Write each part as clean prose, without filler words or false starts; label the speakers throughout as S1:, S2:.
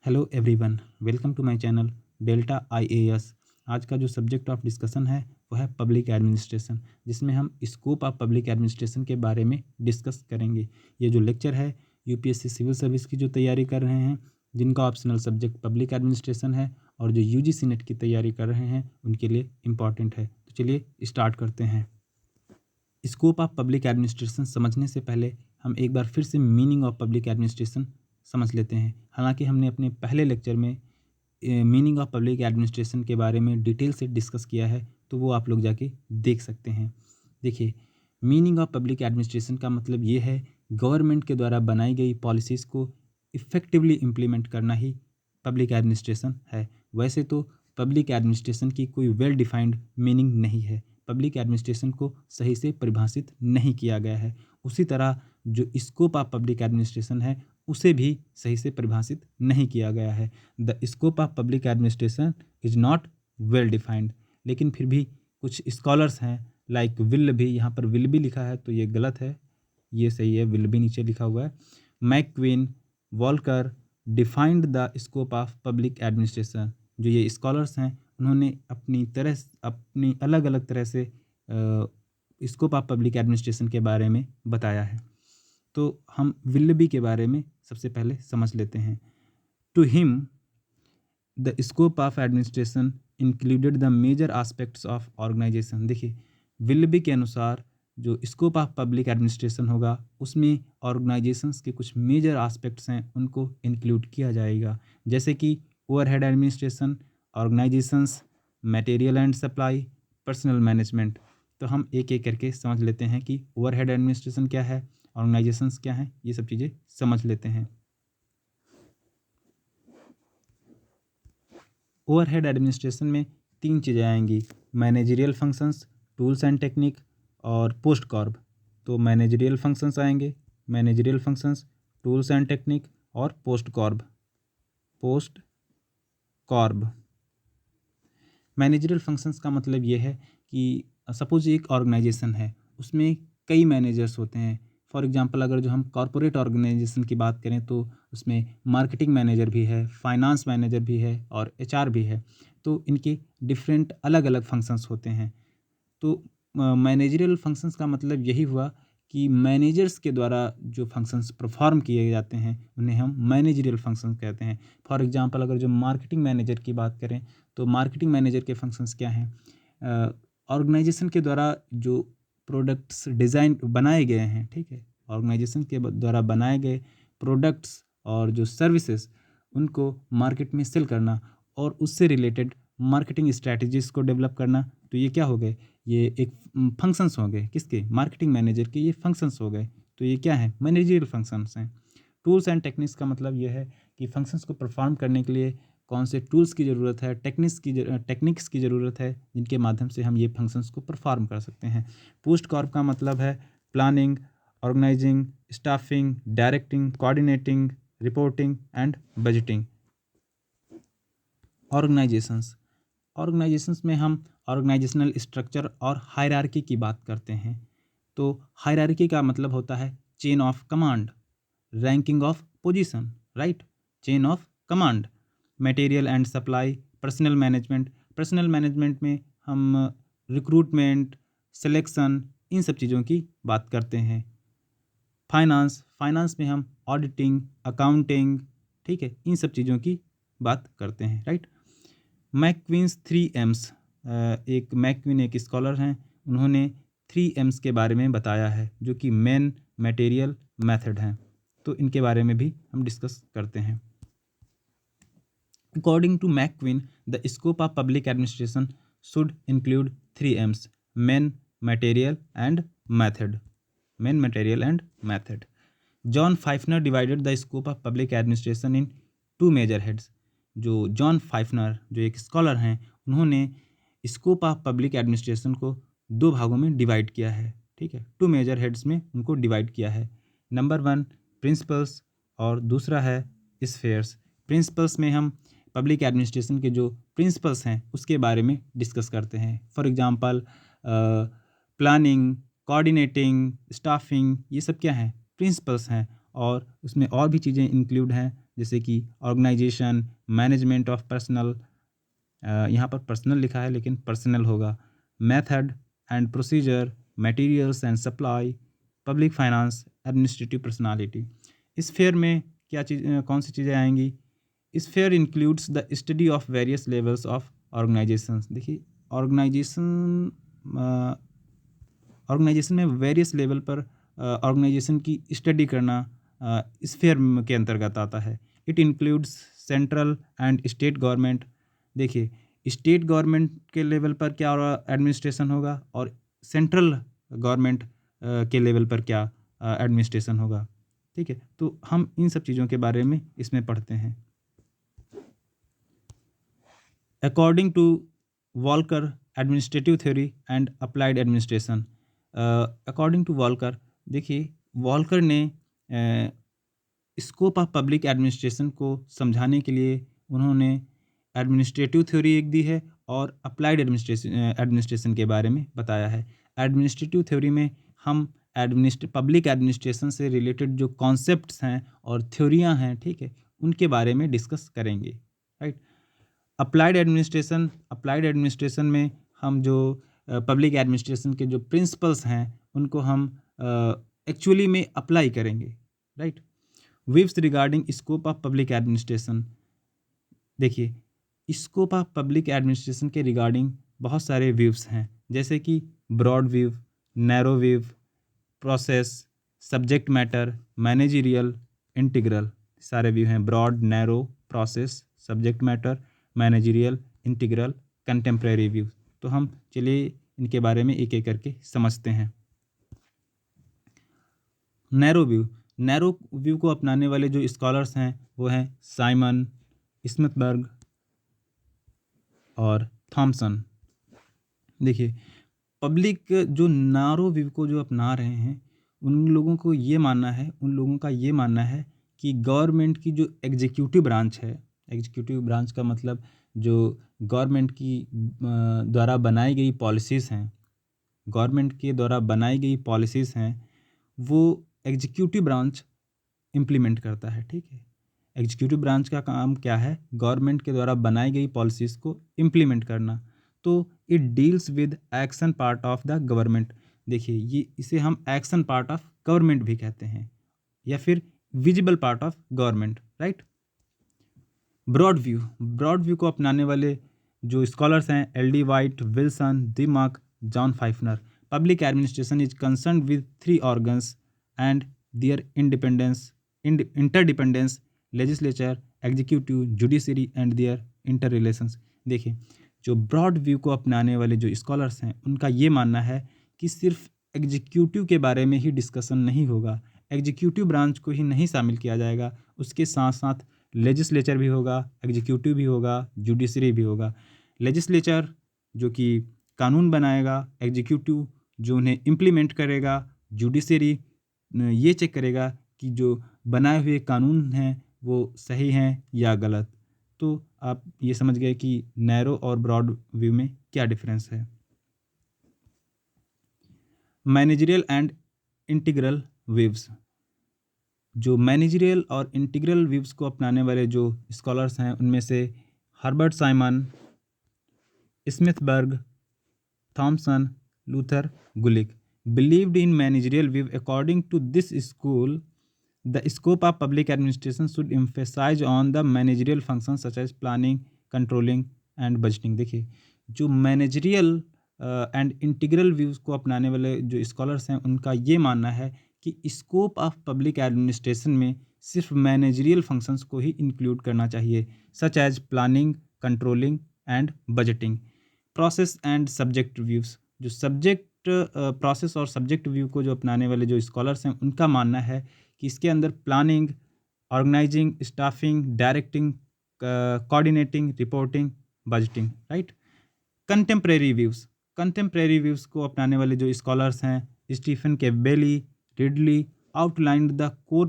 S1: Hello everyone, welcome to my channel delta IAS. आज का जो सब्जेक्ट ऑफ डिस्कशन है वो है पब्लिक एडमिनिस्ट्रेशन, जिसमें हम स्कोप ऑफ पब्लिक एडमिनिस्ट्रेशन के बारे में डिस्कस करेंगे। ये जो लेक्चर है यूपीएससी सिविल सर्विस की जो तैयारी कर रहे हैं, जिनका ऑप्शनल सब्जेक्ट पब्लिक एडमिनिस्ट्रेशन है, और जो यूजीसी नेट की तैयारी कर रहे हैं उनके लिए इम्पॉर्टेंट है। तो चलिए स्टार्ट करते हैं। स्कोप ऑफ पब्लिक एडमिनिस्ट्रेशन समझने से पहले हम एक बार फिर से मीनिंग ऑफ पब्लिक एडमिनिस्ट्रेशन समझ लेते हैं। हालांकि हमने अपने पहले लेक्चर में मीनिंग ऑफ पब्लिक एडमिनिस्ट्रेशन के बारे में डिटेल से डिस्कस किया है, तो वो आप लोग जाके देख सकते हैं। देखिए, मीनिंग ऑफ पब्लिक एडमिनिस्ट्रेशन का मतलब ये है गवर्नमेंट के द्वारा बनाई गई पॉलिसीज़ को इफ़ेक्टिवली इम्प्लीमेंट करना ही पब्लिक एडमिनिस्ट्रेशन है। वैसे तो पब्लिक एडमिनिस्ट्रेशन की कोई वेल डिफाइंड मीनिंग नहीं है, पब्लिक एडमिनिस्ट्रेशन को सही से परिभाषित नहीं किया गया है। उसी तरह जो स्कोप ऑफ पब्लिक एडमिनिस्ट्रेशन है उसे भी सही से परिभाषित नहीं किया गया है। The scope of public administration is not well defined. लेकिन फिर भी कुछ स्कॉलर्स हैं लाइक विल भी, यहाँ पर विल भी लिखा है तो ये गलत है, ये सही है, विल भी नीचे लिखा हुआ है। McQueen, Volker defined the scope of public administration. जो ये स्कॉलर्स हैं उन्होंने अपनी अलग अलग तरह से स्कोप ऑफ पब्लिक एडमिनिस्ट्रेशन के बारे में बताया है। तो हम विल्लबी के बारे में सबसे पहले समझ लेते हैं। To him the scope of administration included the major aspects of organisation. देखिए, विल्लबी के अनुसार जो स्कोप ऑफ पब्लिक एडमिनिस्ट्रेशन होगा उसमें ऑर्गेनाइजेशंस के कुछ मेजर आस्पेक्ट्स हैं उनको इंक्लूड किया जाएगा, जैसे कि overhead administration, organisations, material and supply, personal management. तो हम एक एक करके समझ लेते हैं कि ओवरहेड एडमिनिस्ट्रेशन क्या है, ऑर्गेनाइजेशंस क्या हैं, ये सब चीज़ें समझ लेते हैं। ओवरहेड एडमिनिस्ट्रेशन में तीन चीज़ें आएंगी: managerial functions, tools and technique और पोस्ट कॉर्ब। तो मैनेजरियल फंक्शंस आएंगे, managerial functions, tools and technique और पोस्ट कॉर्ब। मैनेजरियल फंक्शंस का मतलब ये है कि सपोज एक ऑर्गेनाइजेशन है, उसमें कई मैनेजर्स होते हैं। फॉर एग्जांपल अगर जो हम कॉरपोरेट ऑर्गेनाइजेशन की बात करें तो उसमें मार्केटिंग मैनेजर भी है, फाइनेंस मैनेजर भी है और एचआर भी है। तो इनके डिफरेंट अलग अलग फंक्शंस होते हैं। तो मैनेजरियल फंक्शंस का मतलब यही हुआ कि मैनेजर्स के द्वारा जो फंक्शंस परफॉर्म किए जाते हैं उन्हें हम मैनेजरियल फंक्शंस कहते हैं। फॉर एग्जांपल अगर जो मार्केटिंग मैनेजर की बात करें तो मार्केटिंग मैनेजर के फंक्शंस क्या हैं? ऑर्गेनाइजेशन के द्वारा जो प्रोडक्ट्स डिज़ाइन बनाए गए हैं, ठीक है, ऑर्गेनाइजेशन के द्वारा बनाए गए प्रोडक्ट्स और जो सर्विसेज उनको मार्केट में सेल करना और उससे रिलेटेड मार्केटिंग स्ट्रैटेजीज़ को डेवलप करना। तो ये क्या हो गए? ये एक फंक्शंस हो गए, किसके? मार्केटिंग मैनेजर के ये फंक्शंस हो गए। तो ये क्या है? मैनेजरियल फंक्शंस हैं। टूल्स एंड टेक्निक्स का मतलब ये है कि फंक्शंस को परफॉर्म करने के लिए कौन से टूल्स की ज़रूरत है, टेक्निक्स की ज़रूरत है, जिनके माध्यम से हम ये फंक्शंस को परफॉर्म कर सकते हैं। पोस्ट कॉर्प का मतलब है planning, organising, staffing, directing, coordinating, reporting and budgeting. Organisations में हम ऑर्गेनाइजेशनल स्ट्रक्चर और हायरार्की की बात करते हैं। तो हायरार्की का मतलब होता है chain of command, ranking of position, right, chain of command. Material and supply, personal management में हम रिक्रूटमेंट, सिलेक्शन, इन सब चीज़ों की बात करते हैं। फाइनेंस में हम ऑडिटिंग, अकाउंटिंग, ठीक है, इन सब चीज़ों की बात करते हैं, राइट। मैक्वीन्स 3 M's, एक मैक्वीन एक स्कॉलर हैं, उन्होंने 3 M's के बारे में बताया है जो कि मेन, मटेरियल, मेथड हैं। तो इनके बारे में भी हम डिस्कस करते हैं। According to McQueen, the scope of public administration should include 3 M's: men, material and method. John Pfiffner divided the scope of public administration in 2 major heads. जो जॉन फाइफनर जो एक स्कॉलर हैं, उन्होंने स्कोप ऑफ पब्लिक एडमिनिस्ट्रेशन को 2 भागों में divide किया है, ठीक है, 2 मेजर हेड्स में उनको डिवाइड किया है। नंबर 1 प्रिंसिपल्स और दूसरा है स्फेयर्स। प्रिंसिपल्स में हम पब्लिक एडमिनिस्ट्रेशन के जो प्रिंसिपल्स हैं उसके बारे में डिस्कस करते हैं। For example planning, coordinating, staffing, ये सब क्या हैं? प्रिंसिपल्स हैं। और उसमें और भी चीज़ें इंक्लूड हैं जैसे कि ऑर्गेनाइजेशन, मैनेजमेंट ऑफ पर्सनल, यहाँ पर पर्सनल लिखा है लेकिन पर्सनल होगा, method and procedure, materials and supply, public finance, administrative personality. इस फेयर में क्या कौन सी चीज़ें आएंगी? इस fair includes the study of various levels of organisations. देखिए ऑर्गेनाइजेशन में वेरियस लेवल पर ऑर्गेनाइजेशन की स्टडी करना इस फेयर के अंतर्गत आता है। It includes central and state government. देखिए स्टेट गवर्नमेंट के लेवल पर क्या एडमिनिस्ट्रेशन होगा और सेंट्रल गवर्नमेंट के लेवल पर क्या एडमिनिस्ट्रेशन होगा। ठीक है, तो हम इन सब चीज़ों के बारे में इसमें पढ़ते हैं। According to Walker, administrative theory and applied administration. According to Walker, देखिए वॉल्कर ने स्कोप ऑफ पब्लिक एडमिनिस्ट्रेशन को समझाने के लिए उन्होंने एडमिनिस्ट्रेटिव थ्योरी एक दी है और अप्लाइड एडमिनिस्ट्रेशन के बारे में बताया है। एडमिनिस्ट्रेटिव थ्योरी में हम पब्लिक एडमिनिस्ट्रेशन से रिलेटेड जो कॉन्सेप्ट्स हैं और थ्योरियाँ हैं, ठीक है, उनके बारे में डिस्कस करेंगे, राइट। अप्लाइड एडमिनिस्ट्रेशन में हम जो पब्लिक एडमिनिस्ट्रेशन के जो प्रिंसिपल्स हैं उनको हम एक्चुअली में अप्लाई करेंगे, right. Views regarding scope of public administration. देखिए स्कोप ऑफ पब्लिक एडमिनिस्ट्रेशन के रिगार्डिंग बहुत सारे व्यूज हैं, जैसे कि broad view, narrow view, process, subject matter, managerial, integral. सारे व्यू हैं, broad, narrow, process, subject matter, managerial, integral, contemporary view. तो हम चलिए इनके बारे में एक एक करके समझते हैं। नैरो व्यू को अपनाने वाले जो स्कॉलर्स हैं वो हैं साइमन, स्मिथबर्ग और थॉमसन। देखिए पब्लिक जो नैरो व्यू को जो अपना रहे हैं उन लोगों का ये मानना है कि गवर्नमेंट की जो एग्जीक्यूटिव ब्रांच है, एग्जीक्यूटिव ब्रांच का मतलब जो गवर्नमेंट की द्वारा बनाई गई पॉलिसीज़ हैं, गवर्नमेंट के द्वारा बनाई गई पॉलिसीज़ हैं वो एग्जीक्यूटिव ब्रांच इम्प्लीमेंट करता है, ठीक है। एग्जीक्यूटिव ब्रांच का काम क्या है? गवर्नमेंट के द्वारा बनाई गई पॉलिसीज़ को इम्प्लीमेंट करना। तो it deals with action part of the government. देखिए इसे हम एक्शन पार्ट ऑफ गवर्नमेंट भी कहते हैं या फिर visible part of government, right. Broad view को अपनाने वाले जो स्कॉलर्स हैं L D. White, Wilson, Dimock, John Pfiffner. Public administration is concern with 3 organs and their interdependence, legislature, executive, judiciary and their inter relations. देखिए जो ब्रॉड व्यू को अपनाने वाले जो स्कॉलर्स हैं उनका ये मानना है कि सिर्फ एग्जीक्यूटिव के बारे में ही डिस्कशन नहीं होगा, एग्जीक्यूटिव ब्रांच को ही नहीं शामिल किया जाएगा, उसके साथ साथ लेजिस्लेचर भी होगा, एग्जीक्यूटिव भी होगा, जुडिशरी भी होगा। लेजिस्लेचर जो कि कानून बनाएगा, एग्जीक्यूटिव जो उन्हें इम्प्लीमेंट करेगा, जुडिशरी ये चेक करेगा कि जो बनाए हुए कानून हैं वो सही हैं या गलत। तो आप ये समझ गए कि नैरो और ब्रॉड व्यू में क्या डिफरेंस है। Managerial and integral views. जो मैनेजरियल और इंटीग्रल व्यूज को अपनाने वाले जो स्कॉलर्स हैं उनमें से Herbert Simon, Smithburg, Thompson, Luther, Gulick believed in managerial view. According to this school the scope of public administration should emphasize on the managerial functions such as planning, controlling and budgeting। देखिए जो managerial and integral views को अपनाने वाले जो scholars हैं उनका ये मानना है कि स्कोप ऑफ पब्लिक एडमिनिस्ट्रेशन में सिर्फ मैनेजरियल फंक्शंस को ही इंक्लूड करना चाहिए, such as planning, controlling and budgeting. Process and subject views, जो सब्जेक्ट प्रोसेस और सब्जेक्ट व्यू को जो अपनाने वाले जो स्कॉलर्स हैं उनका मानना है कि इसके अंदर planning, organising, staffing, directing, coordinating, reporting, budgeting, right. Contemporary views को अपनाने वाले जो स्कॉलर्स हैं Stephen K Bailey, Ridley outlined the core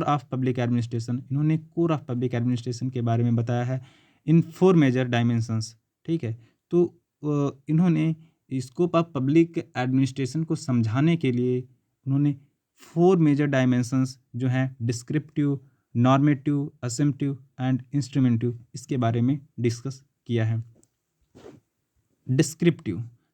S1: of public administration. इन्होंने कोर ऑफ पब्लिक एडमिनिस्ट्रेशन के बारे में बताया है इन 4 मेजर डायमेंशंस, ठीक है। तो इन्होंने स्कोप ऑफ पब्लिक एडमिनिस्ट्रेशन को समझाने के लिए उन्होंने 4 मेजर डायमेंशंस जो हैं descriptive, normative, assumptive and instrumentive, इसके बारे में डिस्कस किया है।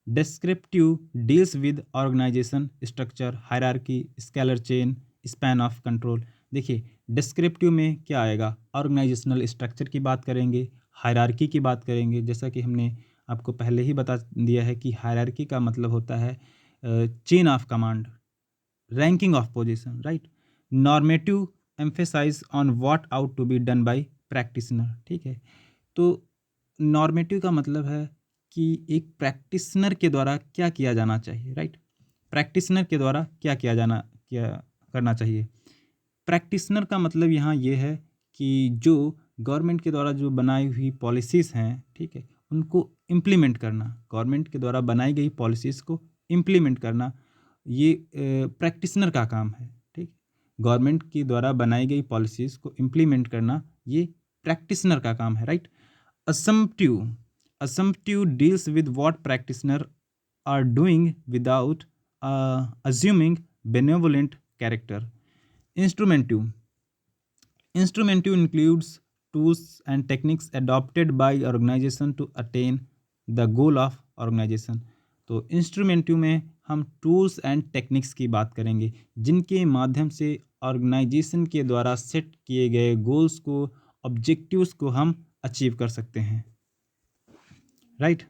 S1: Descriptive deals with organisation structure, hierarchy, scalar chain, span of control. देखिए डिस्क्रिप्टिव में क्या आएगा, ऑर्गेनाइजेशनल स्ट्रक्चर की बात करेंगे, हायरार्की की बात करेंगे, जैसा कि हमने आपको पहले ही बता दिया है कि हायरार्की का मतलब होता है chain of command, ranking of position, right. Normative emphasise on what ought to be done by practitioner, ठीक है। तो नॉर्मेटिव का मतलब है कि एक प्रैक्टिशनर के द्वारा क्या किया जाना चाहिए, राइट। प्रैक्टिशनर के द्वारा क्या करना चाहिए। प्रैक्टिशनर का मतलब यहाँ ये है कि जो गवर्नमेंट के द्वारा जो बनाई हुई पॉलिसीज़ हैं, ठीक है, उनको इम्प्लीमेंट करना, गवर्नमेंट के द्वारा बनाई गई पॉलिसीज़ को इम्प्लीमेंट करना, ये प्रैक्टिशनर का काम है, ठीक। गवर्नमेंट के द्वारा बनाई गई पॉलिसीज़ को इम्प्लीमेंट करना ये प्रैक्टिशनर का काम है, right. Assumptive deals with what practitioners are doing without assuming benevolent character. Instrumentive includes tools and techniques adopted by organization to attain the goal of organization. तो इंस्ट्रूमेंटिव में हम टूल्स एंड टेक्निक्स की बात करेंगे जिनके माध्यम से ऑर्गेनाइजेशन के द्वारा सेट किए गए गोल्स को, ऑब्जेक्टिव्स को हम अचीव कर सकते हैं, राइट।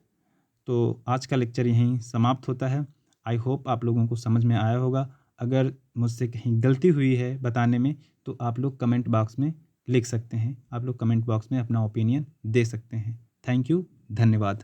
S1: तो आज का लेक्चर यहीं समाप्त होता है। आई होप आप लोगों को समझ में आया होगा। अगर मुझसे कहीं गलती हुई है बताने में तो आप लोग कमेंट बॉक्स में लिख सकते हैं, आप लोग कमेंट बॉक्स में अपना ओपिनियन दे सकते हैं। थैंक यू, धन्यवाद।